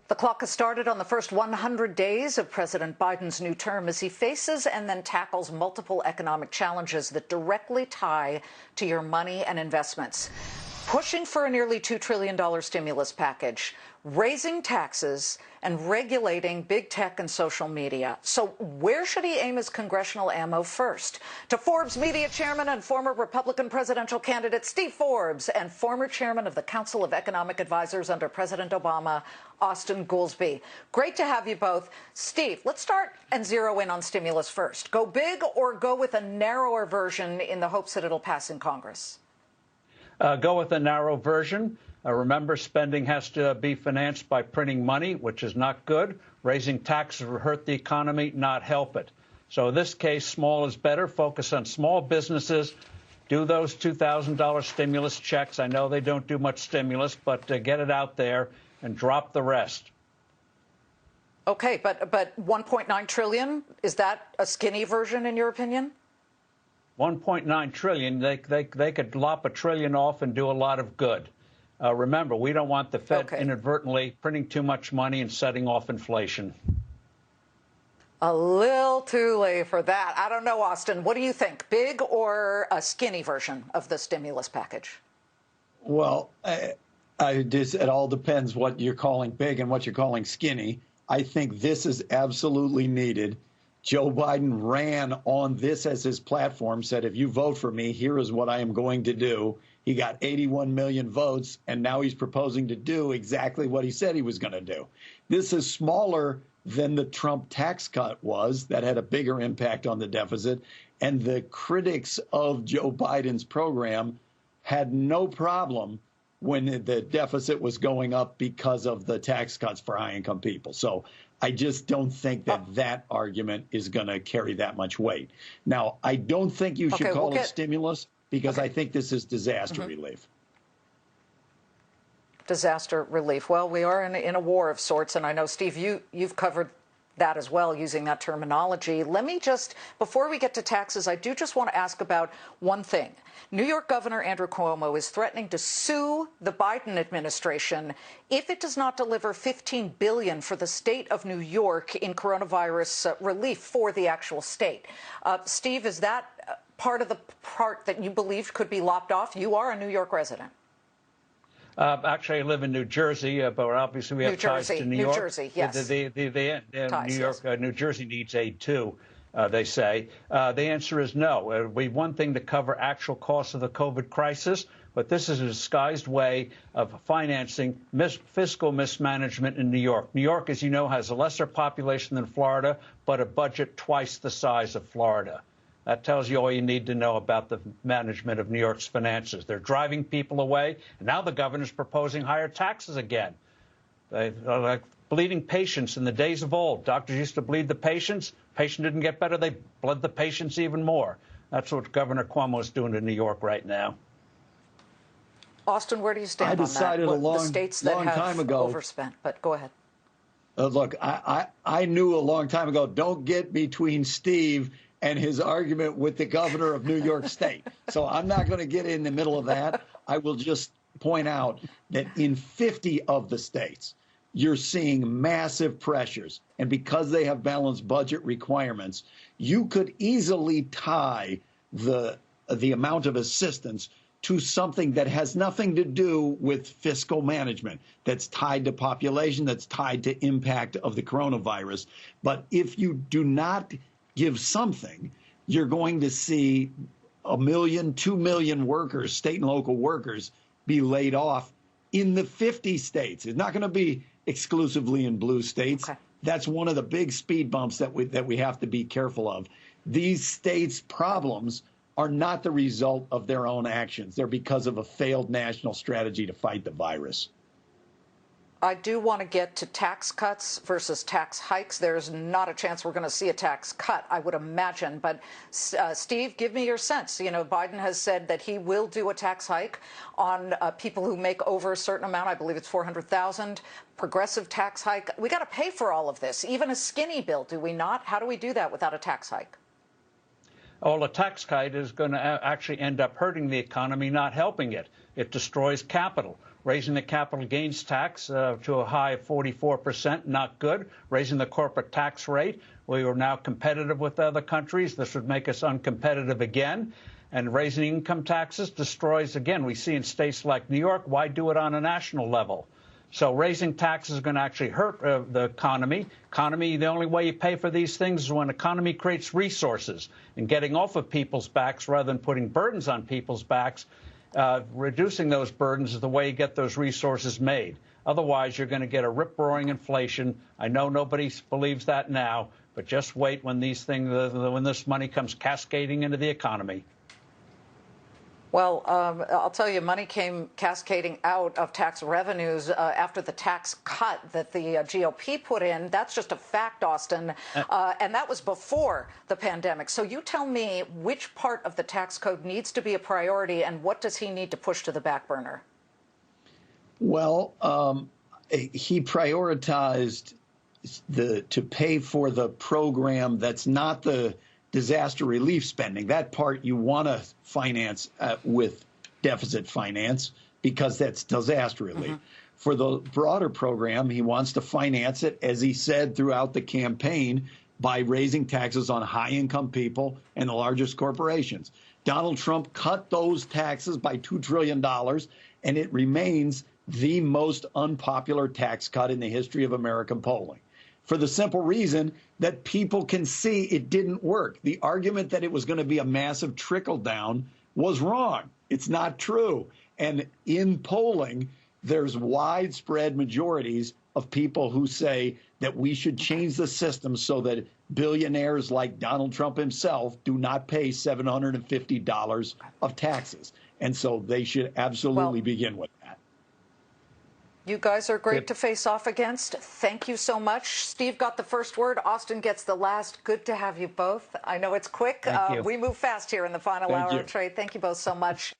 The clock has started on the first 100 days of President Biden's new term as he faces and then tackles multiple economic challenges that directly tie to your money and investments. Pushing for a nearly $2 trillion stimulus package, raising taxes, and regulating big tech and social media. So where should he aim his congressional ammo first? To Forbes media chairman and former Republican presidential candidate Steve Forbes and former chairman of the Council of Economic Advisors under President Obama, Austin Goolsbee. Great to have you both. Steve, let's start and zero in on stimulus first. Go big or go with a narrower version in the hopes that it'll pass in Congress? Go with a narrow version. Remember, spending has to be financed by printing money, which is not good. Raising taxes will hurt the economy, not help it. So in this case, small is better. Focus on small businesses. Do those $2,000 stimulus checks. I know they don't do much stimulus, but get it out there and drop the rest. Okay, but $1.9 trillion, is that a skinny version in your opinion? $1.9 trillion, they could lop $1 trillion off and do a lot of good. Remember, we don't want the Fed inadvertently printing too much money and setting off inflation. A little too late for that. I don't know, Austin. What do you think? Big or a skinny version of the stimulus package? Well, it all depends what you're calling big and what you're calling skinny. I think this is absolutely needed. Joe Biden ran on this as his platform, said, if you vote for me, here is what I am going to do. He got 81 million votes, and now he's proposing to do exactly what he said he was going to do. This is smaller than the Trump tax cut was. That had a bigger impact on the deficit. And the critics of Joe Biden's program had no problem when the deficit was going up because of the tax cuts for high-income people. So I just don't think that that argument is going to carry that much weight. Now, I don't think you should call it stimulus because I think this is disaster relief. Disaster relief. Well, we are in a war of sorts, and I know, Steve, you've covered that as well, using that terminology. Let me just, before we get to taxes, I do just want to ask about one thing. New York Governor Andrew Cuomo is threatening to sue the Biden administration if it does not deliver $15 billion for the state of New York in coronavirus relief for the actual state. Steve, is that part of the part that you believe could be lopped off? You are a New York resident. Actually, I live in New Jersey, but obviously we have ties to New York. New Jersey, yes. New Jersey needs aid too, they say. The answer is no. We have one thing to cover actual costs of the COVID crisis, but this is a disguised way of financing fiscal mismanagement in New York. New York, as you know, has a lesser population than Florida, but a budget twice the size of Florida. That tells you all you need to know about the management of New York's finances. They're driving people away, and now the governor's proposing higher taxes again. They are like bleeding patients in the days of old. Doctors used to bleed the patients. Patient didn't get better. They bled the patients even more. That's what Governor Cuomo is doing in New York right now. Austin, where do you stand on that? I decided a long time ago. Overspent, but go ahead. Look, I knew a long time ago, don't get between Steve and his argument with the governor of New York State. So I'm not going to get in the middle of that. I will just point out that in 50 of the states, you're seeing massive pressures. And because they have balanced budget requirements, you could easily tie the amount of assistance to something that has nothing to do with fiscal management, that's tied to population, that's tied to impact of the coronavirus. But if you do not give something, you're going to see 1 million, 2 million workers, state and local workers, be laid off in the 50 states. It's not going to be exclusively in blue states. Okay. That's one of the big speed bumps that we have to be careful of. These states' problems are not the result of their own actions. They're because of a failed national strategy to fight the virus. I do want to get to tax cuts versus tax hikes. There's not a chance we're going to see a tax cut, I would imagine. But, Steve, give me your sense. You know, Biden has said that he will do a tax hike on people who make over a certain amount. I believe it's $400,000. Progressive tax hike. We got to pay for all of this, even a skinny bill, do we not? How do we do that without a tax hike? Well, a tax cut is going to actually end up hurting the economy, not helping it. It destroys capital. Raising the capital gains tax to a high of 44%, not good. Raising the corporate tax rate. We are now competitive with other countries. This would make us uncompetitive again. And raising income taxes destroys, again, we see in states like New York, why do it on a national level? So raising taxes is going to actually hurt the economy. The only way you pay for these things is when economy creates resources. And getting off of people's backs rather than putting burdens on people's backs, reducing those burdens is the way you get those resources made. Otherwise, you're going to get a rip-roaring inflation. I know nobody believes that now, but just wait when these things, when this money comes cascading into the economy. Well, I'll tell you, money came cascading out of tax revenues after the tax cut that the GOP put in. That's just a fact, Austin, and that was before the pandemic. So you tell me which part of the tax code needs to be a priority and what does he need to push to the back burner? Well, he prioritized to pay for the program that's not the disaster relief spending. That part you want to finance with deficit finance because that's disaster relief. For the broader program, he wants to finance it, as he said throughout the campaign, by raising taxes on high-income people and the largest corporations. Donald Trump cut those taxes by $2 trillion, and it remains the most unpopular tax cut in the history of American polling, for the simple reason that people can see it didn't work. The argument that it was going to be a massive trickle-down was wrong. It's not true. And in polling, there's widespread majorities of people who say that we should change the system so that billionaires like Donald Trump himself do not pay $750 of taxes. And so they should absolutely begin with that. You guys are great to face off against. Thank you so much. Steve got the first word. Austin gets the last. Good to have you both. I know it's quick. We move fast here in the final hour of Trade. Thank you both so much.